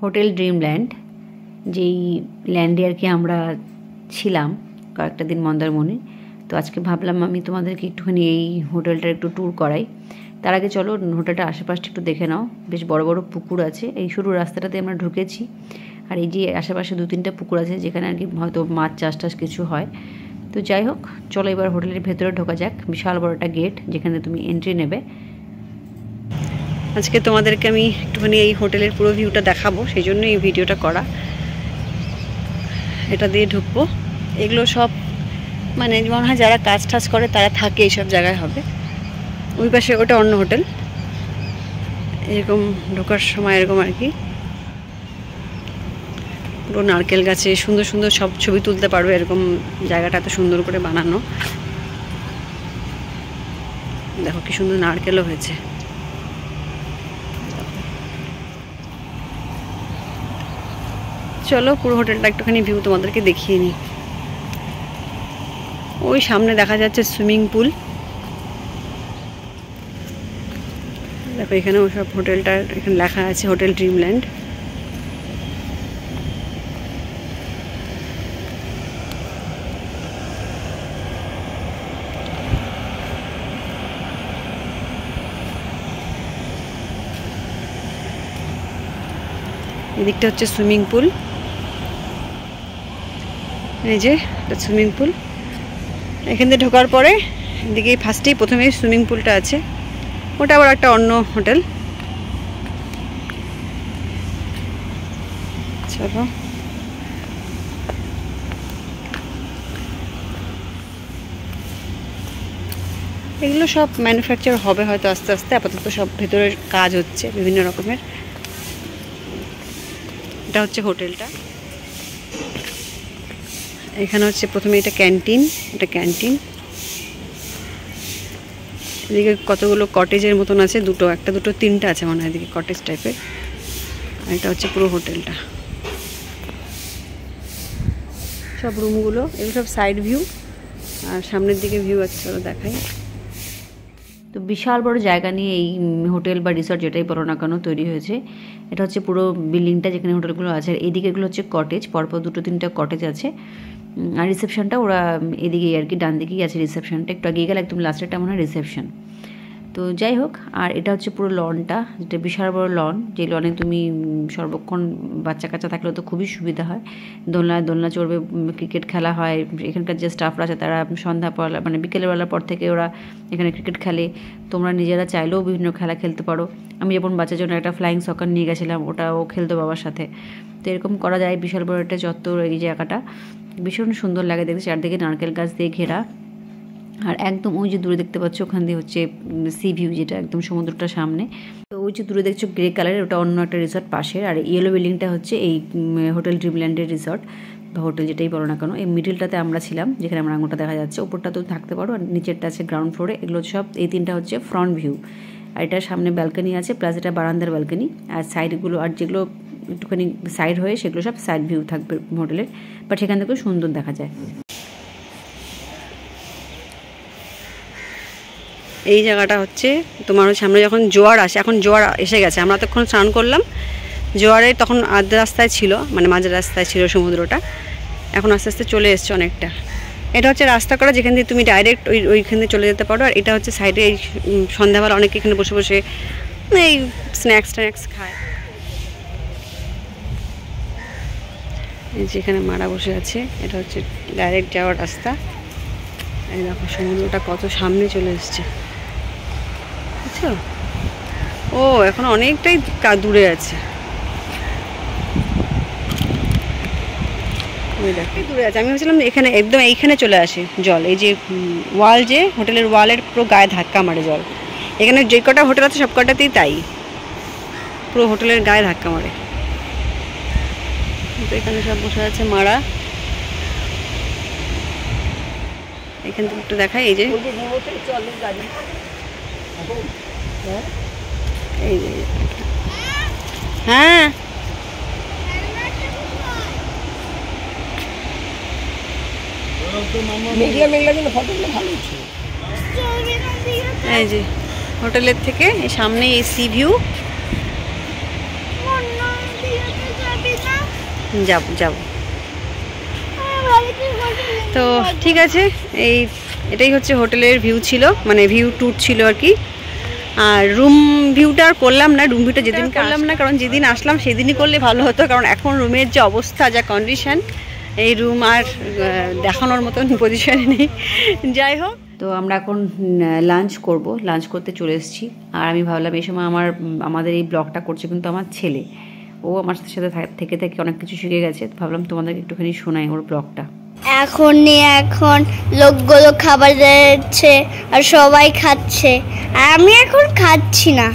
Hotel Dreamland, যেই ল্যান্ডে আর কি আমরা ছিলাম কয়েকটা দিন মন্দারমণি। তো আজকে ভাবলাম আমি তোমাদেরকে একটুখানি এই হোটেলটার একটু ট্যুর করাই। তার আগে চলো হোটেলটার আশেপাশটা একটু দেখে নাও। বেশ বড় বড় পুকুর আছে, এই সরু রাস্তাটাতে আমরা ঢুকেছি। আর এই যে আশেপাশে 2-3টা পুকুর আছে যেখানে আর কি হয়তো মাছ চাষ কিছু হয়। তো যাই হোক, চলো এবার হোটেলের ভেতরে ঢোকা যাক। বিশাল বড় একটা গেট যেখানে তুমি এন্ট্রি নেবে। আজকে তোমাদেরকে আমি একটুখানি এই হোটেলের পুরো ভিউটা দেখাবো, সেই জন্য এই ভিডিওটা করা। এটা দিয়ে ঢুকবো। এগুলো সব মানে মনে হয় যারা কাজ টাজ করে তারা থাকে এইসব জায়গায় হবে। ওই পাশে ওটা অন্য হোটেল। এরকম ঢোকার সময় এরকম আর কি পুরো নারকেল গাছে সুন্দর সুন্দর সব ছবি তুলতে পারবে, এরকম জায়গাটা এত সুন্দর করে বানানো। দেখো কি সুন্দর নারকেলও হয়েছে। চলো পুরো হোটেলটা একটুখানি ভিউ তোমাদেরকে দেখিয়ে নিই। ওই সামনে দেখা যাচ্ছে সুইমিং পুল। দেখো এখানে ওসব হোটেলটার এখানে লেখা আছে হোটেল ড্রিমল্যান্ড। এদিকটা হচ্ছে সুইমিং পুল। এই যে এটা সুইমিং পুল। এখান থেকে ঢোকার পরে এদিকে ফার্স্টেই প্রথমেই সুইমিং পুলটা আছে। ওটা আবার একটা অন্য হোটেল। চলো এগুলো সব ম্যানুফ্যাকচার হবে হয়তো আস্তে আস্তে, আপাতত সব ভেতরের কাজ হচ্ছে বিভিন্ন রকমের। এটা হচ্ছে হোটেলটা। এখানে হচ্ছে প্রথমে এটা ক্যান্টিন, এটা ক্যান্টিন। এদিকে কতগুলো কটেজের মতন আছে, দুটো একটা দুটো তিনটা আছে মনে হয় এদিকে কটেজ টাইপের। আর এটা হচ্ছে পুরো হোটেলটা, সব রুমগুলো। এগুলো সব সাইড ভিউ, আর সামনের দিকে ভিউ আছে, চলো দেখাই। তো বিশাল বড় জায়গা নিয়ে এই হোটেল বা রিসর্ট যেটাই বলো না কেন তৈরি হয়েছে। এটা হচ্ছে পুরো বিল্ডিংটা যেখানে হোটেলগুলো আছে। আর এদিকেগুলো হচ্ছে কটেজ, পরপর 2-3টা কটেজ আছে। আর রিসেপশনটা ওরা এদিকেই আর কি, ডান দিকেই আছে রিসেপশনটা। একটু এগিয়ে গেলে একদম লাস্টেরটা মনে হয় রিসেপশন। তো যাই হোক, আর এটা হচ্ছে পুরো লনটা, যেটা বিশাল বড় লন, যে লনে তুমি সর্বক্ষণ বাচ্চা কাচ্চা থাকলেও তো খুবই সুবিধা হয়। দোলনা চড়বে, ক্রিকেট খেলা হয়। এখানকার যে স্টাফরা আছে তারা সন্ধ্যা পর মানে বিকেলবেলার পর থেকে ওরা এখানে ক্রিকেট খেলে। তোমরা নিজেরা চাইলেও বিভিন্ন খেলা খেলতে পারো। আমি যেমন বাচ্চার জন্য একটা ফ্লাইং সকার নিয়ে গেছিলাম, ওটাও খেলতো বাবার সাথে। তো এরকম করা যায়। বিশাল বড় একটা চত্বর এই জায়গাটা, ভীষণ সুন্দর লাগে দেখতে। চারদিকে নারকেল গাছ দিয়ে ঘেরা। আর একদম ওই যে দূরে দেখতে পাচ্ছ ওখান দিয়ে হচ্ছে সি ভিউ, যেটা একদম সমুদ্রটার সামনে। তো ওই যে দূরে দেখছো গ্রে কালারের, ওটা অন্য একটা রিসর্ট পাশের। আর ইয়েলো বিল্ডিংটা হচ্ছে এই হোটেল ড্রিমল্যান্ডের রিসর্ট বা হোটেল যেটাই বলো না কেন। এই মিডিলটাতে আমরা ছিলাম, যেখানে আমরা আঙুরটা দেখা যাচ্ছে। ওপরটা তো থাকতে পারো, আর নিচেরটা আছে গ্রাউন্ড ফ্লোরে। এগুলো সব এই 3টা হচ্ছে ফ্রন্ট ভিউ। আর এটার সামনে ব্যালকনি আছে, প্লাস এটা বারান্দার ব্যালকনি। আর সাইডগুলো আর যেগুলো একটুখানি সাইড হয়ে সেগুলো সব সাইড ভিউ থাকবে হোটেলের, বাট সেখান থেকেও সুন্দর দেখা যায়। এই জায়গাটা হচ্ছে তোমার সামনে যখন জোয়ার আসে, এখন জোয়ার এসে গেছে। আমরা তখন স্নান করলাম, জোয়ারে তখন আধ রাস্তায় ছিল, মানে মাঝের রাস্তায় ছিল সমুদ্রটা। এখন আস্তে আস্তে চলে এসছে অনেকটা। এটা হচ্ছে রাস্তা করা, যেখান দিয়ে তুমি ডাইরেক্ট ওইখান দিয়ে চলে যেতে পারো। আর এটা হচ্ছে সাইডে এই সন্ধ্যাবেলা অনেকে এখানে বসে বসে এই স্ন্যাক্স খায়। এই যেখানে মারা বসে আছে, এটা হচ্ছে ডাইরেক্ট যাওয়ার রাস্তা। এই দেখো সমুদ্রটা কত সামনে চলে এসছে, বুঝছো? ও এখন অনেকটাই দূরে আছে, দূরে আছে। আমি ভাবছিলাম এখানে একদম এইখানে চলে আসে জল। এই যে ওয়াল, যে হোটেলের ওয়ালের পুরো গায়ে ধাক্কা মারে জল। এখানে যে কটা হোটেল আছে সব কটাতেই তাই, পুরো হোটেলের গায়ে ধাক্কা মারে। তো এখানে সব বসে আছে মারা। এখান থেকে একটু দেখাই, এই যে এই যে হ্যাঁ এই যে হোটেলের থেকে এই সামনে এই সি ভিউ। যাব যাব। তো ঠিক আছে, এটাই হচ্ছে হোটেলের ভিউ ছিল, মানে ভিউ ট্যুর ছিল আর কি। আর রুম ভিউটা আর করলাম না, রুম ভিউটা যেদিন করলাম না, কারণ যেদিন আসলাম সেদিনই করলে ভালো হতো, কারণ এখন রুমের যে অবস্থা, যা কন্ডিশন, এই রুম আর দেখানোর মতন পজিশনে নেই। যাই হোক, তো আমরা এখন লাঞ্চ করব, লাঞ্চ করতে চলে এসেছি। আর আমি ভাবলাম এই সময় আমাদের এই ব্লগটা করছে কিন্তু আমার ছেলে, ও আমার সাথে থেকে থেকে অনেক কিছু শিখে গেছে। ভাবলাম তোমাদেরকে একটুখানি শোনাই ওর ব্লগটা। এখন লোকগুলো খাবার দিচ্ছে আর সবাই খাচ্ছে, আর আমি এখন খাচ্ছি না।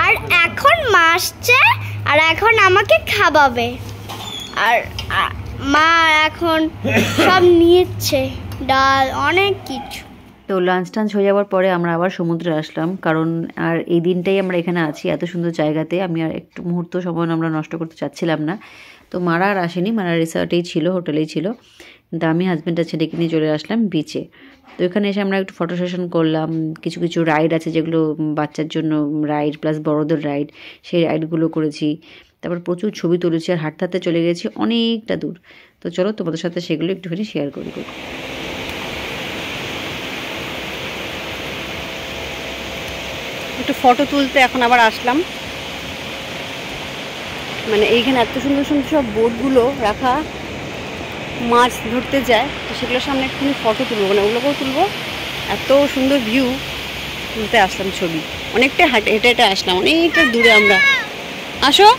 আর এখন মা আসছে আর এখন আমাকে খাওয়াবে, আর মা এখন সব নিয়েছে, ডাল, অনেক কিছু। তো লাঞ্চ টাঞ্চ হয়ে যাওয়ার পরে আমরা আবার সমুদ্রে আসলাম, কারণ আর এই দিনটাই আমরা এখানে আছি এত সুন্দর জায়গাতে, আমি আর একটু মুহূর্ত সময় আমরা নষ্ট করতে চাচ্ছিলাম না। তো মারা আর আসেনি, মারা রিসর্টেই ছিল, হোটেলেই ছিল, কিন্তু আমি হাজব্যান্ড আর ছেলেকে নিয়ে চলে আসলাম বিচে। তো এখানে এসে আমরা একটু ফটো সেশন করলাম, কিছু কিছু রাইড আছে যেগুলো বাচ্চার জন্য রাইড প্লাস বড়োদের রাইড, সেই রাইডগুলো করেছি। তারপর প্রচুর ছবি তুলেছি, আর হাঁটতে হাঁটতে চলে গেছি অনেকটা দূর। তো চলো তোমাদের সাথে সেগুলো একটুখানি শেয়ার করি। একটু ফটো তুলতে এখন আবার আসলাম, মানে এইখানে এত সুন্দর সুন্দর সব বোটগুলো রাখা, মাছ ধরতে যায়, তো সেগুলোর সামনে একটুখানি ফটো তুলবো, মানে ওগুলোকেও তুলবো। এত সুন্দর ভিউ তুলতে আসলাম ছবি, অনেকটা হেঁটে হেঁটে আসলাম, অনেকটা দূরে আমরা। আসো।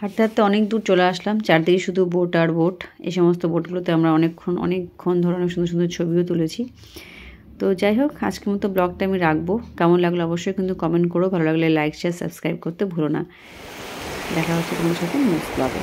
হাঁটতে হাঁটতে অনেক দূর চলে আসলাম, চারদিকে শুধু বোট আর বোট। এই সমস্ত বোটগুলোতে আমরা অনেকক্ষণ ধরে অনেক সুন্দর সুন্দর ছবিও তুলেছি। তো যাই হোক, আজকের মতো ব্লগটা আমি রাখবো। কেমন লাগলো অবশ্যই কিন্তু কমেন্ট করো, ভালো লাগলে লাইক শেয়ার সাবস্ক্রাইব করতে ভুলো না। দেখা হচ্ছে তোমার সাথে নেক্সট ব্লগে।